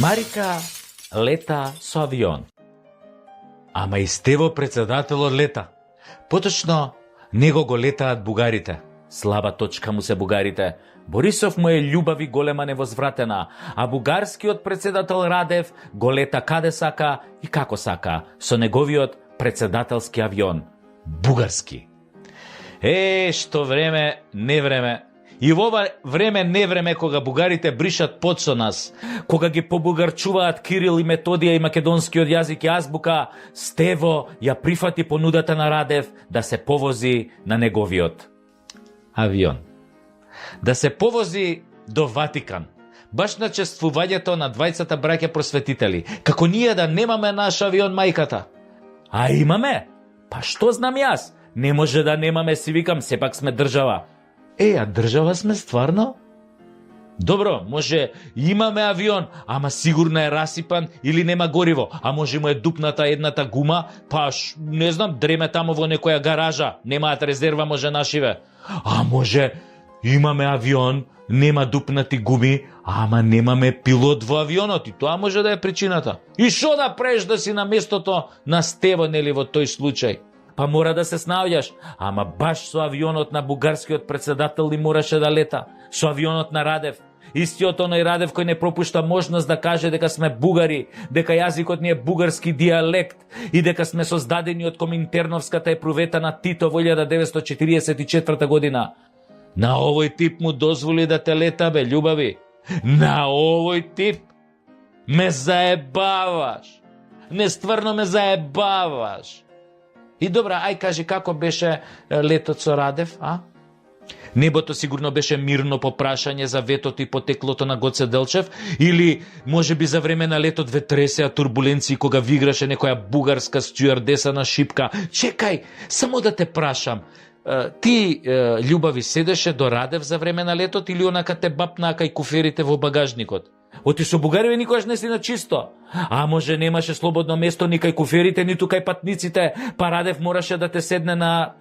Марика лета со авион. Ама и Стево председателот лета. Поточно, него го летаат бугарите. Слаба точка му се бугарите. Борисов му е љубав и голема невозвратена, а бугарскиот председател Радев го лета каде сака и како сака, со неговиот председателски авион. Бугарски. Што време, не време. И во ова време, не време, кога бугарите бришат пот со нас, кога ги побугарчуваат Кирил и Методија и македонскиот јазик и азбука, Стево ја прифати понудата на Радев да се повози на неговиот авион. Да се повози до Ватикан. Баш на чествувањето на двајцата браќа просветители. Како ние да немаме наш авион мајката. А имаме? Па што знам јас? Не може да немаме, си викам, сепак сме држава. А држава сме стварно? Добро, може имаме авион, ама сигурно е расипан или нема гориво, а може му е дупната едната гума, па не знам, дреме тамо во некоја гаража, немаат резерва, може нашиве. А може имаме авион, нема дупнати гуми, ама немаме пилот во авионот и тоа може да е причината. И шо да преш да си на местото на Стево, нели во тој случај? Па мора да се снаоѓаш, ама баш со авионот на бугарскиот председател ли мораше да лета, со авионот на Радев. Истиот оној Радев кој не пропушта можност да каже дека сме бугари, дека јазикот ни е бугарски дијалект и дека сме создадени од Коминтерновската епрувета на Тито во 1944 година. На овој тип му дозволи да те лета, бе, љубави. На овој тип ме заебаваш. Не, стварно ме заебаваш. И добра, ај кажи како беше летот со Радев, а? Небото сигурно беше мирно по прашање за ветото и потеклото на Гоце Делчев, или може би за време на летот ве тресеа турбуленции кога виграше некоја бугарска стюардеса на шипка. Чекај, само да те прашам, ти, љубави, седеше до Радев за време на летот или онака те бапнаа кај куферите во багажникот? Оти со бугариве никогаш не си на чисто. А може немаше слободно место ни кај куферите, ниту кај патниците, па Радев мораше да те седне на...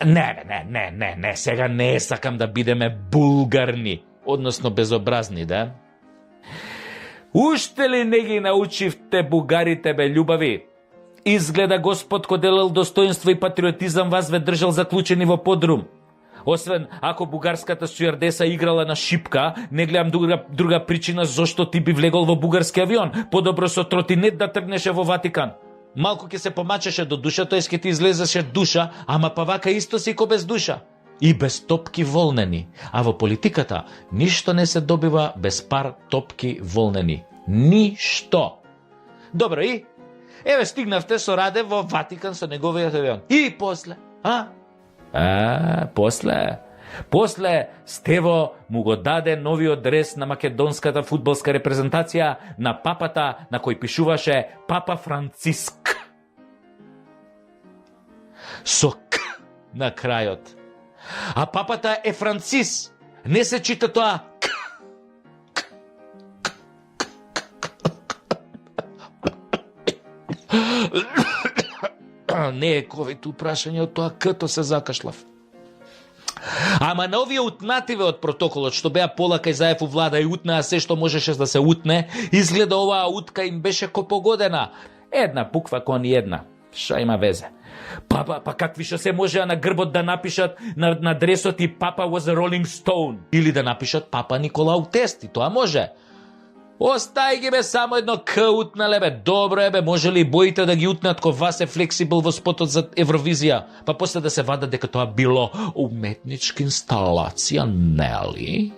Не, сега не сакам да бидеме булгарни, односно безобразни, да? Уште ли не ги научивте бугарите, бе, љубави? Изгледа Господ кој делел достоинство и патриотизам вас ве држал заклучени во подрум. Освен ако бугарската стюардеса играла на шипка, не гледам друга причина зошто ти би влегол во бугарски авион. Подобро со тротинет да тргнеше во Ватикан. Малку ќе се помачеше до душа, тоест ќе ти излезеше душа, ама па вака исто си ко без душа. И без топки волнени. А во политиката ништо не се добива без пар топки волнени. Ништо. Добро, и? Еве стигнавте со Радев во Ватикан со неговиот авион. И после, После Стево му го даде новиот дрес на македонската фудбалска репрезентација на папата на кој пишуваше Папа Франциск. Со К на крајот. А папата е Францис. Не се чита тоа К. Не е ковид упрашање од тоа К-то се закашлав. Ама на овие утнативе од протоколот, што беа пола кај Заев у влада и утнаа се што можеше да се утне, изгледа оваа утка им беше копогодена. Една буква кон една. Ша има везе? Па какви што се можеа на грбот да напишат на дресот и Папа was a Rolling Stone. Или да напишат Папа Николау Тести, тоа може. Остај ги, бе, само едно К утнале, бе. Добро е, бе, може ли боите да ги утнат ко вас е флексибл во спотот за Евровизија, па после да се вада дека тоа било уметничка инсталација, нели?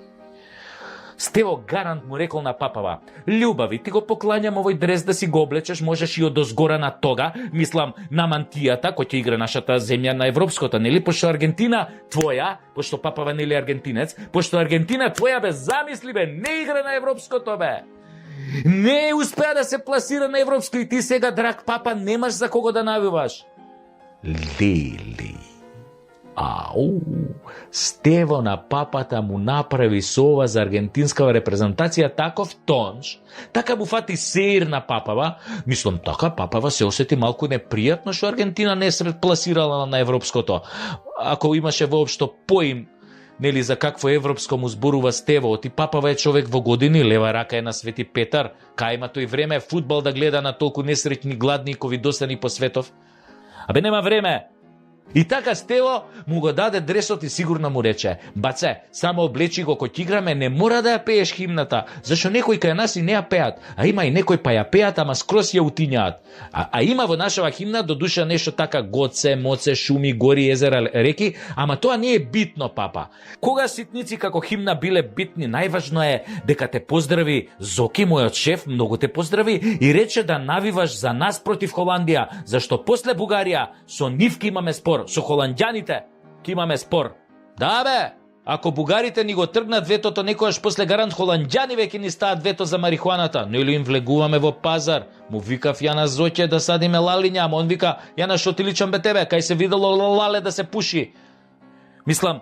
Стево гарант му рекол на папава: љубави, ти го поклањам овој дрес да си го облечеш, можеш и од озгора на тога, мислам на мантијата кој ќе игра нашата земја на европското, нели? Пошто Аргентина твоја, пошто папава нели аргентинец, пошто Аргентина твоја, бе, замисли, бе, не игра на европското, бе. Не успеа да се пласира на европско и ти сега, драг папа, немаш за кого да навиваш. Лили. Ау, Стево на папата му направи со ова за аргентинскава репрезентација таков тонш, така му фати сеир на папава, мислам така папава се осети малку непријатно што Аргентина не сред пласирала на европското, ако имаше воопшто поим нели за какво европско му зборува Стево, оти папава е човек во години, лева рака е на Свети Петар, кај има тој време фудбал да гледа на толку несреќни гладни и ковидосани по светов. Абе нема време. И така Стево му го даде дресот и сигурно му рече: баце, само облечи го кој играме, не мора да ја пееш химната, зашто некои кај нас и не ја пеат, а има и некои па ја пеат, ама скрос ја утињаат. А има во нашава химна до душа нешто така гоце, моце, шуми, гори, езера, реки, ама тоа не е битно, папа. Кога ситници како химна биле битни, најважно е дека те поздрави Зоки, мојот шеф, многу те поздрави и рече да навиваш за нас против Холандија, зашто после Бугарија со нив ки имаме спор, со холанѓаните ки имаме спор. Да бе, ако бугарите ни го тргнат ветото, некојаш после гарант холанѓани веќе ни стаат вето за марихуаната, но или им влегуваме во пазар. Му викав ја на Зоќе да садиме лалиња, ама он вика: ја на шо ти личам бе тебе, кај се видело лале да се пуши. Мислам,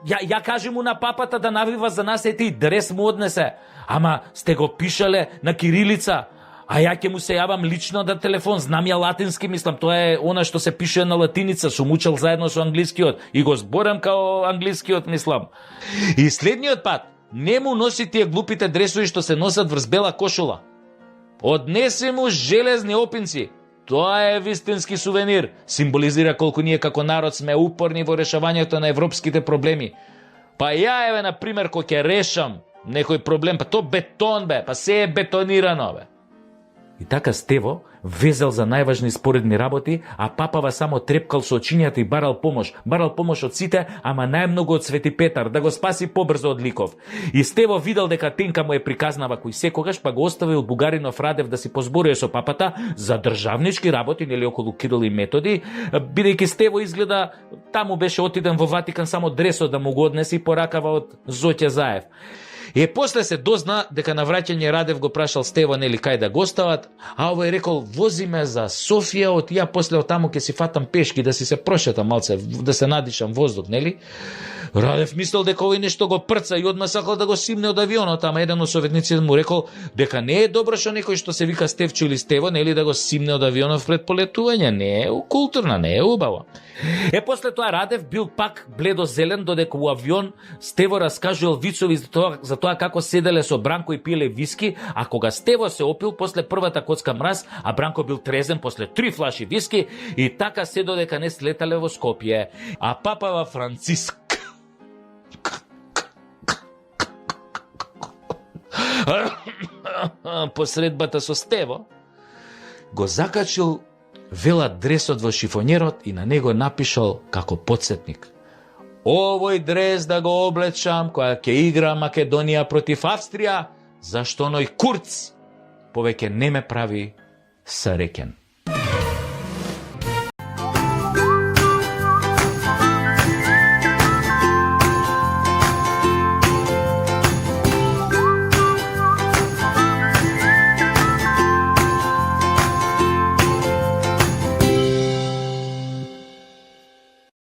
ја кажи му на папата да навива за нас, ети дрес му однесе, ама сте го пишале на кирилица. А ја ќе му се јавам лично да телефон, знам ја латински, мислам, тоа е она што се пише на латиница, сум учел заедно со англискиот и го зборам као англискиот, мислам. И следниот пат, не му носи тие глупите дресови што се носат врз бела кошула. Однеси му железни опинци. Тоа е вистински сувенир. Символизира колку ние како народ сме упорни во решавањето на европските проблеми. Па ја еве, на пример, кој ќе решам некој проблем, па то бетон бе, па се е бетонирано бе. И така Стево везел за најважни споредни работи, а папава само трепкал со очињата и барал помош. Барал помош од сите, ама најмногу од Свети Петар, да го спаси побрзо од Ликов. И Стево видел дека Тенка му е приказнава кој секогаш, па го оставил бугаринов Радев да си позборува со папата за државнички работи, нели околу Кирил и Методи, бидејќи Стево изгледа таму беше отиден во Ватикан само дресот да му го однесе и поракава од Зоќе Заев. И после се дозна дека на враќање Радев го прашал Стево нели кај да гостават, а овој рекол: вози ме за Софија, од ја после од таму ќе си фатам пешки да си се прошетам малце, да се надишам воздух, нели? Радев мислел дека овој нешто го прца и одма сакал да го симне од авионот, ама еден од советниците му рекол дека не е добро што некој што се вика Стевчо или Стево, нели, да го симне од авионот пред полетување, не е културно, не е убаво. После тоа Радев бил пак бледо-зелен, додека у авион Стево раскажувал вицови за тоа како седеле со Бранко и пиеле виски, а кога Стево се опил после првата коцка мраз, а Бранко бил трезен после 3 флаши виски, и така се додека не слетале во Скопје. А папава Франциск посредбата со Стево го закачил вела дресот во шифонерот и на него напишал како подсетник: овој дрес да го облечам која ќе игра Македонија против Австрија, зашто оној Курц повеќе не ме прави среќен.